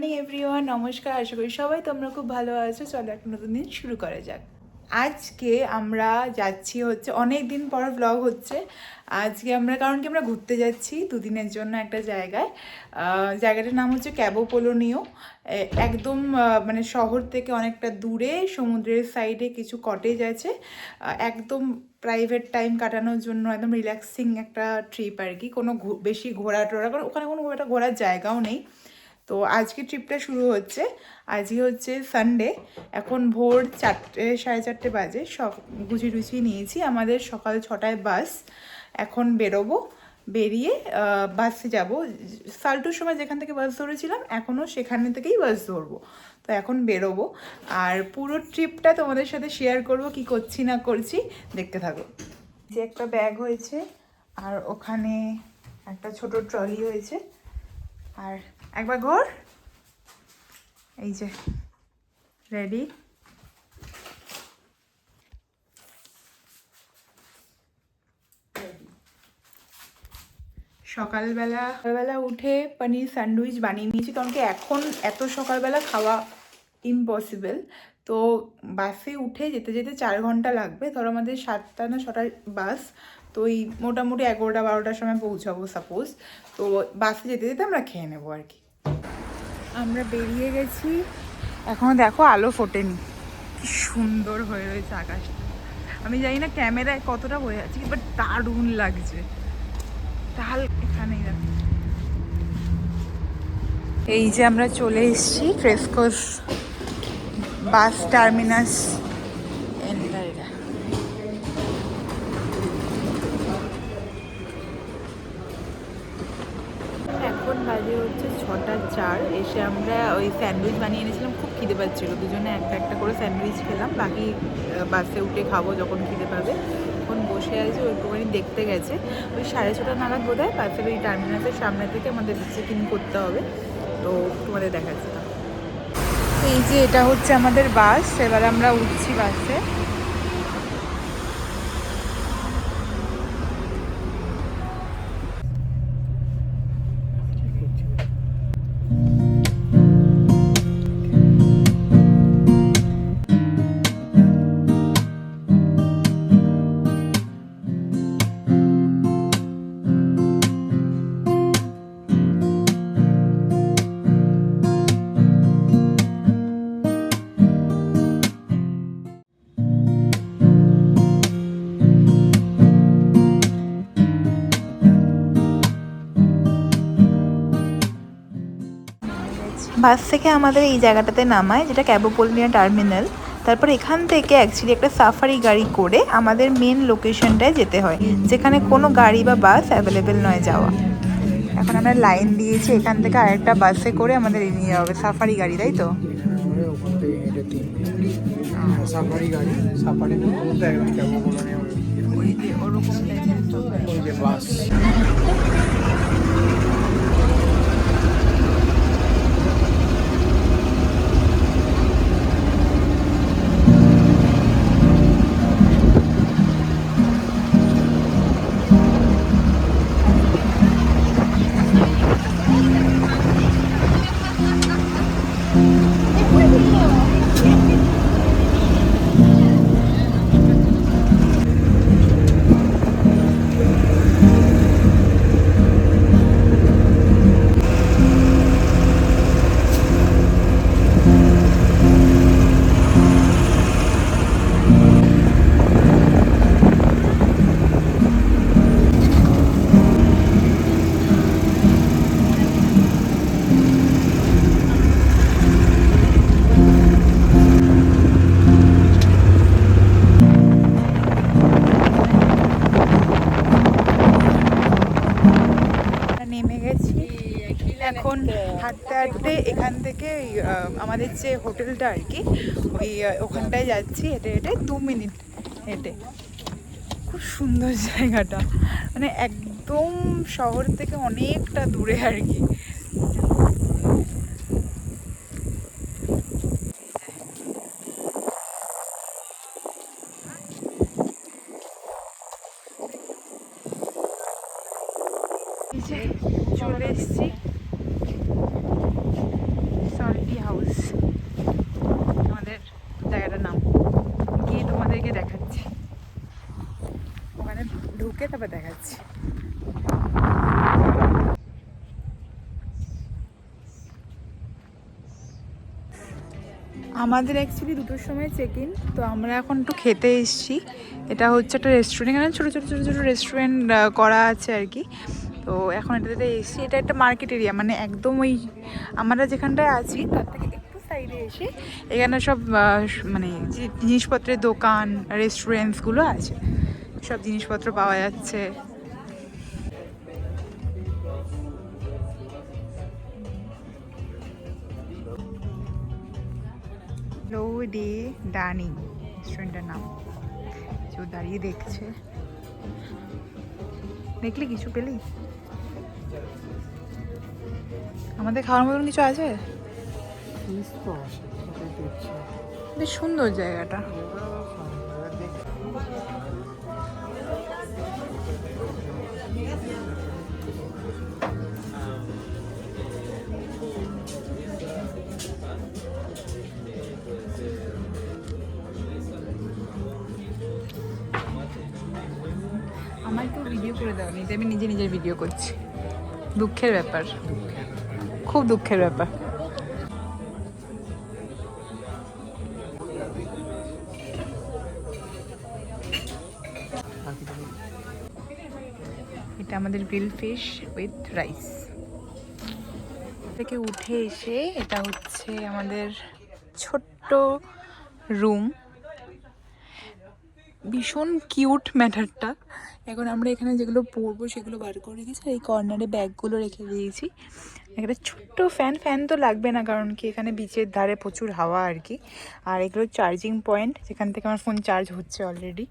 Morning everyone, নমস্কার। আশা করি সবাই তোমরা খুব ভালো আছো। চলো একটা নতুন দিন শুরু করা যাক। আজকে আমরা যাচ্ছি হচ্ছে অনেক দিন পর ব্লগ হচ্ছে। আজকে আমরা কারণ কি আমরা ঘুরতে যাচ্ছি দুদিনের জন্য একটা জায়গায়। জায়গাটার নাম হচ্ছে ক্যাবো পোলোনিও। একদম মানে শহর থেকে অনেকটা দূরে সমুদ্রের সাইডে কিছু কটেজ আছে। একদম প্রাইভেট টাইম কাটানোর জন্য একদম রিল্যাক্সিং একটা ট্রিপ আর কি। কোনো বেশি ঘোরা টোরা, কারণ ওখানে কোনো একটা ঘোরার জায়গাও নেই। তো আজকে ট্রিপটা শুরু হচ্ছে। আজকে হচ্ছে সানডে। এখন ভোর 4টে 4:30 বাজে। সব গুছিয়ে নিয়েছি। আমাদের সকাল 6টায় বাস। এখন বেরোবো। বেরিয়ে বাসে যাব। সালটুর সময় যেখান থেকে বাস ধরেছিলাম এখনও সেখানে থেকেই বাস ধরবো। তো এখন বেরোবো। আর পুরো ট্রিপটা তোমাদের সাথে শেয়ার করব, কি করছি না করছি দেখতে থাকো। যে একটা ব্যাগ হয়েছে, আর ওখানে একটা ছোট ট্রলি হয়েছে। আর একবার ঘর, এই যে রেডি। সকালবেলা উঠে পনির স্যান্ডউইচ বানিয়ে নিয়েছি, কারণ কি এখন এত সকালবেলা খাওয়া ইম্পসিবল। তো বাসে উঠে যেতে যেতে 4 ঘন্টা লাগবে। ধরো আমাদের 7টা না 6টার বাস, তো এই মোটামুটি 11টা 12টার সময় পৌঁছাবো সাপোজ। তো বাসে যেতে যেতে আমরা খেয়ে নেবো আর কি। আমরা বেরিয়ে গেছি। এখনও দেখো আলো ফোটেনি, কি সুন্দর হয়ে রয়েছে আকাশটা। আমি জানি না ক্যামেরায় কতটা বোঝা যাচ্ছে, বাট দারুণ লাগছে। তাহলে এখানেই দেখো, এই যে আমরা চলে এসেছি ফ্রেস্কোস বাস টার্মিনাস। এখন বাজে হচ্ছে 6টা 4। এসে আমরা ওই স্যান্ডউইচ বানিয়ে এনেছিলাম, খুব খিদে পাচ্ছিলো। দুজনে একটা একটা করে স্যান্ডউইচ খেলাম, বাকি বাসে উঠে খাবো যখন খিদে পাবে। এখন বসে আছি, ওইটুকুনি দেখতে গেছে। ওই 6:30 নাগাদ বোধ হয় বাসের ওই টার্মিনাসের সামনে থেকে আমাদের চেক ইন করতে হবে। তো তোমাদের দেখাচ্ছি না। এই যে এটা হচ্ছে আমাদের বাস। এবার আমরা উঠছি বাসে। বাস থেকে আমাদের এই জায়গাটাতে নামায়, যেটা ক্যাবো পোলোনিও টার্মিনাল। তারপর এখান থেকে অ্যাকচুয়ালি একটা সাফারি গাড়ি করে আমাদের মেন লোকেশনটায় যেতে হয়, যেখানে কোনো গাড়ি বা বাস অ্যাভেলেবেল নয় যাওয়া। এখন আমরা লাইন দিয়েছি, এখান থেকে আরেকটা বাসে করে আমাদের নিয়ে হবে সাফারি গাড়ি, তাই তো? সাফারি গাড়ি, সাফারি বলতে একদম ক্যাবো পোলোনিও ওই যে ওরকম ওই যে বাস। নেমে গেছি। এখন হাঁটতে হাঁটতে এখান থেকে আমাদের যে হোটেলটা আর কি, ওই ওখানটায় যাচ্ছি হেঁটে হেঁটে। 2 মিনিট হেঁটে। খুব সুন্দর জায়গাটা, মানে একদম শহর থেকে অনেকটা দূরে আর কি। চলে এসছি সল্টি হাউস আমাদের জায়গাটার নাম, গিয়ে তোমাদেরকে দেখাচ্ছি, ওখানে ঢুকে তারপর দেখাচ্ছি। আমাদের অ্যাকচুয়ালি 2টোর সময় চেক ইন, তো আমরা এখন একটু খেতে এসেছি। এটা হচ্ছে একটা রেস্টুরেন্ট, এখানে ছোটো ছোটো ছোটো ছোটো রেস্টুরেন্ট করা আছে আর কি। তো এখন এটাতে এসেছি, এটা একটা মার্কেট এরিয়া, মানে একদম ওই আমরা যেখানটায় আছি তার থেকে একটু সাইডে এসে এখানে সব মানে যে জিনিসপত্রের দোকান, রেস্টুরেন্টসগুলো আছে, সব জিনিসপত্র পাওয়া যাচ্ছে। লো ডে ডাইনিং রেস্টুরেন্টের নাম। কেউ দাঁড়িয়ে দেখছে, দেখলি কিছু পেলি? আমাদের খাওয়ার মতন কিছু আছে? বেশ সুন্দর জায়গাটা। আমার কেউ ভিডিও করে দেওয়া নেই, আমি নিজে নিজের ভিডিও করছি। দুঃখের ব্যাপার, খুব দুঃখের ব্যাপার। এটা আমাদের গ্রিল ফিশ উইথ রাইস। থেকে উঠে এসে এটা হচ্ছে আমাদের ছোট্ট রুম, ভীষণ কিউট ম্যাটারটা। এখন আমরা এখানে যেগুলো পরবো সেগুলো বার করে রেখেছি, এই কর্নারে ব্যাগগুলো রেখে দিয়েছি। একটা ছোট্ট ফ্যান তো লাগবে না, কারণ কি এখানে বিচের ধারে প্রচুর হাওয়া আর কি। আর এগুলো চার্জিং পয়েন্ট, যেখান থেকে আমার ফোন চার্জ হচ্ছে অলরেডি।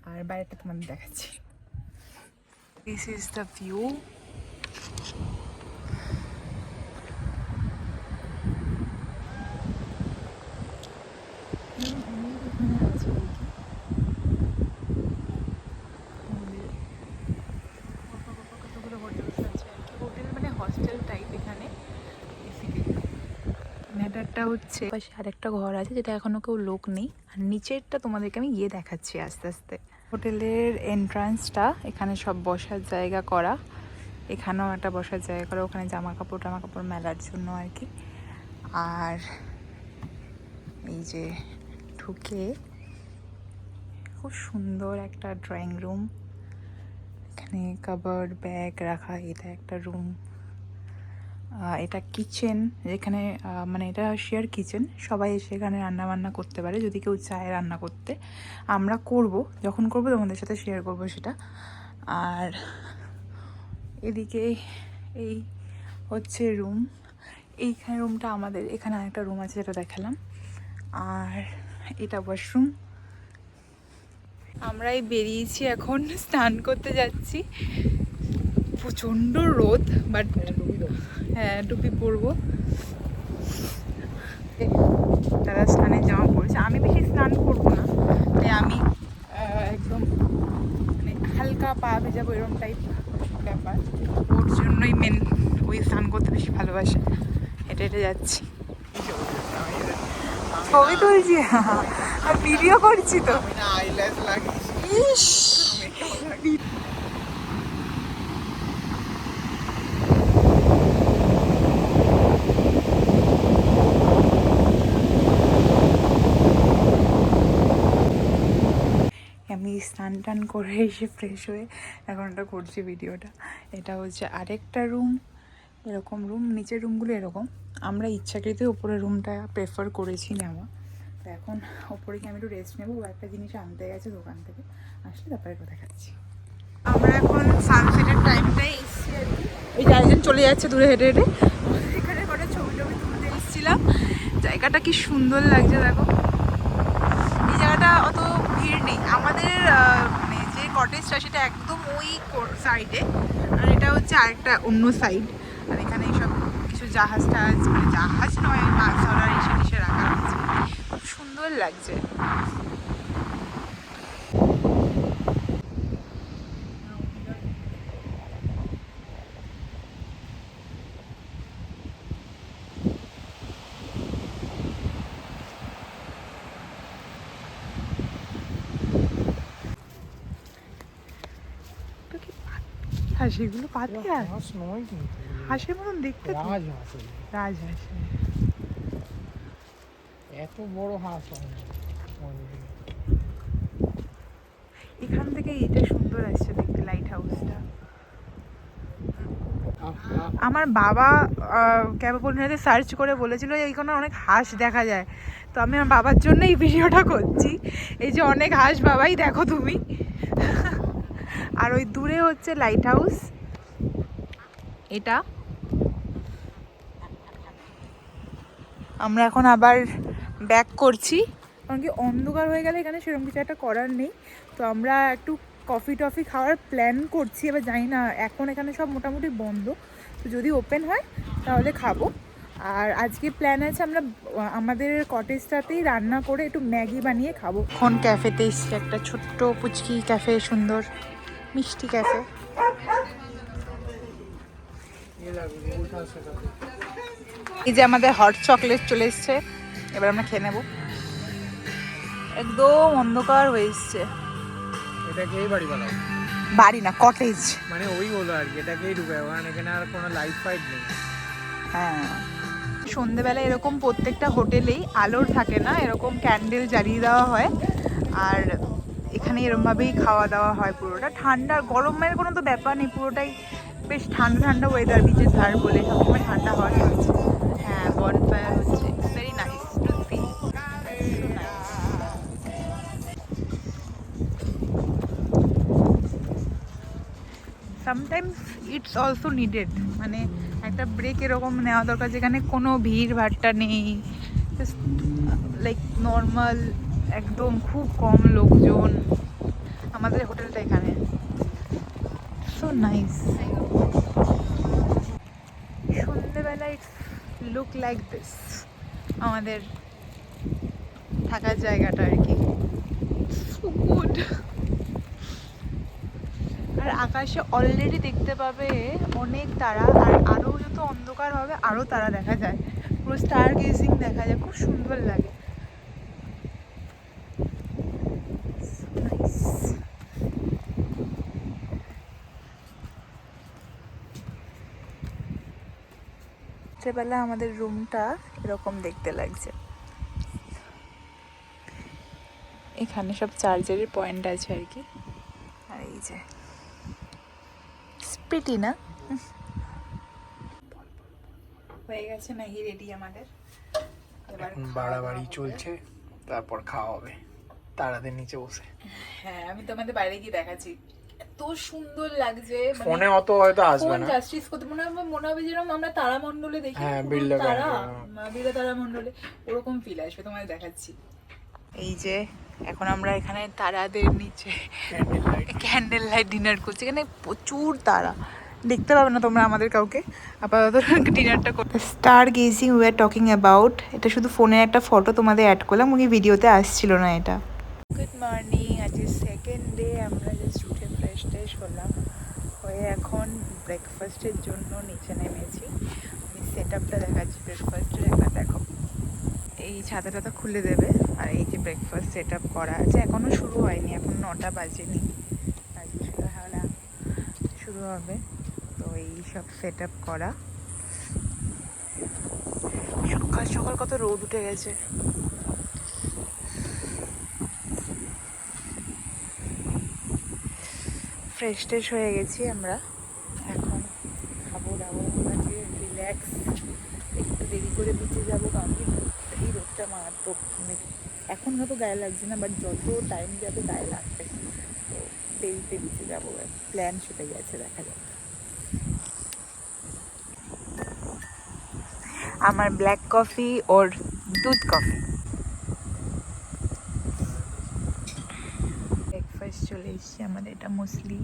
আর বাইরেটা তোমাদের দেখাচ্ছি, this is the view. Hotel মানে হস্টেল টাইপ এখানে। ম্যাটারটা হচ্ছে পাশে আরেকটা ঘর আছে যেটা এখনো কেউ লোক নেই, আর নিচেরটা তোমাদেরকে আমি গিয়ে দেখাচ্ছি আস্তে আস্তে। হোটেলের এন্ট্রান্সটা, এখানে সব বসার জায়গা করা, এখানেও একটা বসার জায়গা করা, ওখানে জামা কাপড় মেলার জন্য আর কি। আর এই যে ঢুকে খুব সুন্দর একটা ড্রয়িং রুম, এখানে কাবার্ড ব্যাগ রাখা, এটা একটা রুম। এটা কিচেন, যেখানে মানে এটা শেয়ার কিচেন, সবাই এসে এখানে রান্না বান্না করতে পারে যদি কেউ চায় রান্না করতে। আমরা করব, যখন করব তোমাদের সাথে শেয়ার করব সেটা। আর এদিকে এই হচ্ছে রুম, এইখানে রুমটা আমাদের, এখানে আরেকটা রুম আছে যেটা দেখালাম। আর এটা ওয়াশরুম। আমরাই বেরিয়েছি, এখন স্নান করতে যাচ্ছি। প্রচণ্ড রোদ, বাট হ্যাঁ টুপি পরবো। দাদা স্নানের জামা পড়েছে, আমি বেশি স্নান করবো না, তাই আমি একদম মানে হালকা পা ভেজাবো এরকম টাইপ ব্যাপার। ওর জন্যই মেন, ওই স্নান করতে বেশি ভালোবাসে। হেঁটে হেঁটে যাচ্ছি, ছবি তুলছি আর ভিডিও করছি তো। ইস আমি স্নান টান করে এসে ফ্রেশ হয়ে এখন এটা করছি ভিডিওটা। এটা হচ্ছে আরেকটা রুম, এরকম রুম, নিচের রুমগুলো এরকম। আমরা ইচ্ছাকৃত ওপরের রুমটা প্রেফার করেছি নেওয়া। তো এখন ওপরে গিয়ে আমি একটু রেস্ট নেবো, ও একটা জিনিস আনতে গেছে দোকান থেকে, আসলে তারপরে কথা খাচ্ছি। আমরা এখন সানসেটের টাইমটাই এসেছি আর কি, ওই গার্জেন চলে যাচ্ছে দূরে হেঁটে হেঁটে। এখানে কটা ছবি টবি তুলতে এসেছিলাম, জায়গাটা কি সুন্দর লাগছে দেখো। এই জায়গাটা অত ভিড় নেই, আমাদের মানে যে কটেজটা সেটা একদম ওই সাইডে, আর এটা হচ্ছে আরেকটা অন্য সাইড। আর এখানে সব কিছু জাহাজ টাহাজ, মানে জাহাজ নয়, মাছ ধরার এসে টিসে রাখা হয়েছে, খুব সুন্দর লাগছে। হাঁস এগুলো, পাতি হাঁস? হাঁস নয় কিন্তু, হাঁসের মতন দেখতে তো। রাজহাঁস এগুলো। রাজহাঁস। এত বড় হাঁস হয় না মন্দিরে। এখান থেকে এটা সুন্দর আসছে দেখতে, লাইট হাউসটা। আমার বাবা ক্যাপাবলনাতে সার্চ করে বলেছিল যে এইখানে অনেক হাঁস দেখা যায়, তো আমি আমার বাবার জন্য এই ভিডিওটা করছি। এই যে অনেক হাঁস বাবাই দেখো তুমি। আর ওই দূরে হচ্ছে লাইট হাউস এটা। আমরা এখন আবার ব্যাক করছি, কারণ কি অন্ধকার হয়ে গেলে এখানে সেরকম কিছু একটা করার নেই। তো আমরা একটু কফি টফি খাওয়ার প্ল্যান করছি, এবার জানি না, এখন এখানে সব মোটামুটি বন্ধ, তো যদি ওপেন হয় তাহলে খাবো। আর আজকে প্ল্যান আছে আমরা আমাদের কটেজটাতেই রান্না করে একটু ম্যাগি বানিয়ে খাবো। এখন ক্যাফেতে এসছি, একটা ছোট্ট পুচকি ক্যাফে, সুন্দর মিষ্টি ক্যাফে। এই যে আমাদের হট চকলেট চলে এসছে, এবার আমরা খেয়ে নেবো। একদম অন্ধকার হয়ে এসছে। এটাকেই বাড়ি বানাও, বাড়ি না কটেজ, মানে ওই হলো আর কি, এটাকেই ঢুকায়, কারণ এখানে আর কোনো লাইট ফাইট নেই। হ্যাঁ, সন্ধেবেলা এরকম প্রত্যেকটা হোটেলেই আলোর থাকে না, এরকম ক্যান্ডেল জ্বালিয়ে দেওয়া হয়। আর এখানে এরকমভাবেই খাওয়া দাওয়া হয়। পুরোটা ঠান্ডা, গরমের কোনো তো ব্যাপার নেই, পুরোটাই বেশ ঠান্ডা ঠান্ডা ওয়েদার, বিচের ধার বলে সবসময় ঠান্ডা হাওয়া চলছে। হ্যাঁ, বনফায়ার হচ্ছে, very nice to see. Sometimes it's also needed, মানে একটা ব্রেক এরকম নেওয়া দরকার, যেখানে কোনো ভিড় ভাট্টা নেই, জাস্ট লাইক নর্মাল, একদম খুব কম লোকজন। আমাদের হোটেলটা এখানে, সো নাইস। সন্ধ্যেবেলা ইটস লুক লাইক দিস, আমাদের থাকার জায়গাটা আর কি। So good. আর আকাশে অলরেডি দেখতে পাবে অনেক তারা, আর আরও যত অন্ধকার হবে আরও তারা দেখা যায়, পুরো স্টার গেজিং দেখা যায়, খুব সুন্দর লাগে। রাত্রেবেলা আমাদের রুমটা এরকম দেখতে লাগছে। এখানে সব চার্জারের পয়েন্ট আছে আর কি। আর এই যে স্প্রিটি না, হয়ে গেছে ম্যাগি রেডি আমাদের। এবার বাড়াবাড়ি চলছে, তারপর খাওয়া হবে তারাদের নিচে বসে। হ্যাঁ, আমি তোমাদের বাইরে গিয়ে দেখাচ্ছি, এত সুন্দর লাগছে। ফোনে অত হয়তো আসবে না, জাস্টিস করতে মনে হবে যেরকম আমরা তারামণ্ডলে দেখি, হ্যাঁ, বিড়লা তারামণ্ডলে ওরকম ফিল আসবে। তোমাদের দেখাচ্ছি। এই যে এখন আমরা এখানে তারাদের নিচে ক্যান্ডেল লাইট ডিনার করছি। এখানে প্রচুর তারা, দেখতে পাবে না তোমরা আমাদের কাউকে। আপাতত ডিনারটা করতে star gazing we are talking about, এটা শুধু ফোনের একটা ফটো তোমাদের অ্যাড করলাম, ওই ভিডিওতে আসছিল না এটা। গুড মর্নিং, আজকে সেকেন্ড ডে। আমরা জাস্ট উঠে ফ্রেশ হলাম, হয়ে এখন ব্রেকফাস্টের জন্য নিচে নেমেছি। আমি সেট আপটা দেখাচ্ছি ব্রেকফাস্টের, একবার দেখো। এই ছাতাটা খুলে দেবে, আর এই যে ব্রেকফাস্ট সেট আপ করা আছে, এখনও শুরু হয়নি, এখন 9টা বাজেনি, আজকে শুরু হবে। তো এই সব সেট আপ করা। সকাল সকাল কত রোদ উঠে গেছে। ফ্রেশ ট্রেশ হয়ে গেছি আমরা, এখন খাবো দাবো, আজকে রিল্যাক্স, একটু দেরি করে বিচে যাবো, কারণ কি এই রোদটা মারাত্মক। মানে এখন হয়তো গায়ে লাগছে না, বাট যত টাইম যাবে গায়ে লাগবে। তো দেরিতে বিচে যাবো, প্ল্যান সেটাই আছে, দেখা যাক। আমার ব্ল্যাক কফি ওর দুধ কফি। ব্রেকফাস্ট চলে এসছে আমাদের, এটা মুসলি,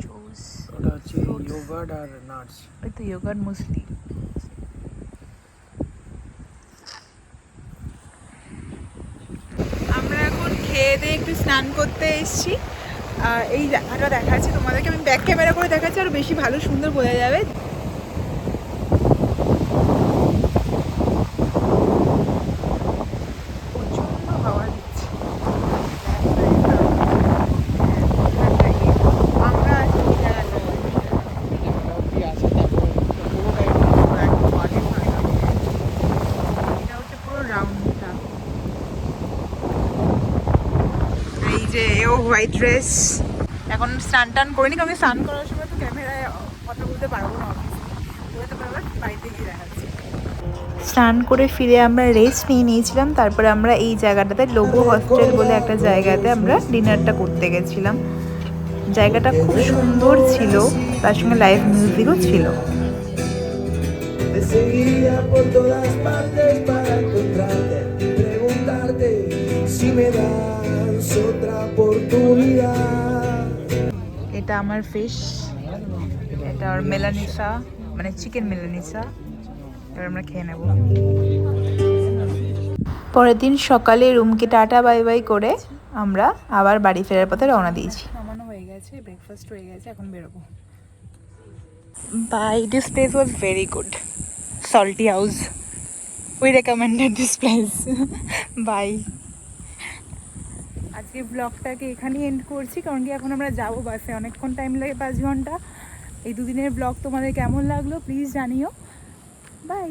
জুস, ওটা হচ্ছে ইয়োগার্ট আর নাটস। ওই তো ইয়োগার্ট মুসলি। আমরা এখন খেয়ে দিয়ে একটু স্নান করতে এসেছি। এই জায়গাটা দেখাচ্ছি তোমাদেরকে, আমি ব্যাক ক্যামেরা করে দেখাচ্ছি, আরও বেশি ভালো সুন্দর বোঝা যাবে। প্রচন্ড হাওয়া দিচ্ছে। আমরা আছি এই জায়গাটায়, দিকে আছে, তারপর পুরোটাই একদম মাটির জায়গা। এটা হচ্ছে পুরো রাউন্ডটা। এই যে ও হোয়াইট ড্রেস, এখন স্নান টান করিনি কারণ স্নান করার সময় তো ক্যামেরায় কথা বলতে পারবো না, বলতে পারবো বাড়িতে গিয়ে দেখাচ্ছি। স্নান করে ফিরে আমরা রেস্ট নিয়েছিলাম, তারপরে আমরা এই জায়গাটাতে লোবো হস্টেল বলে একটা জায়গাতে আমরা ডিনারটা করতে গেছিলাম। জায়গাটা খুব সুন্দর ছিল, তার সঙ্গে লাইভ মিউজিকও ছিল। Te seguiría por todas partes para encontrarte, preguntarte si me das otra oportunidad. এটা আমার ফিশ, এটা আর মেলানিসা, মানে চিকেন মেলানিসা। এবার আমরা খেয়ে নেব। পরের দিন সকালে রুমকে টাটা বাই বাই করে আমরা আবার বাড়ি ফেরার পথে রওনা দিয়েছি। নামানো হয়ে গেছে, ব্রেকফাস্ট হয়ে গেছে, এখন বেরোবো। Bye, this place was very good. Salty House, we recommended this place. Bye. আজকে ব্লগটাকে এখানেই এন্ড করছি, কারণ কি এখন আমরা যাবো বাসে, অনেকক্ষণ টাইম লাগে, 5 ঘন্টা। এই দুদিনের ব্লগ তোমাদের কেমন লাগলো প্লিজ জানিও। বাই।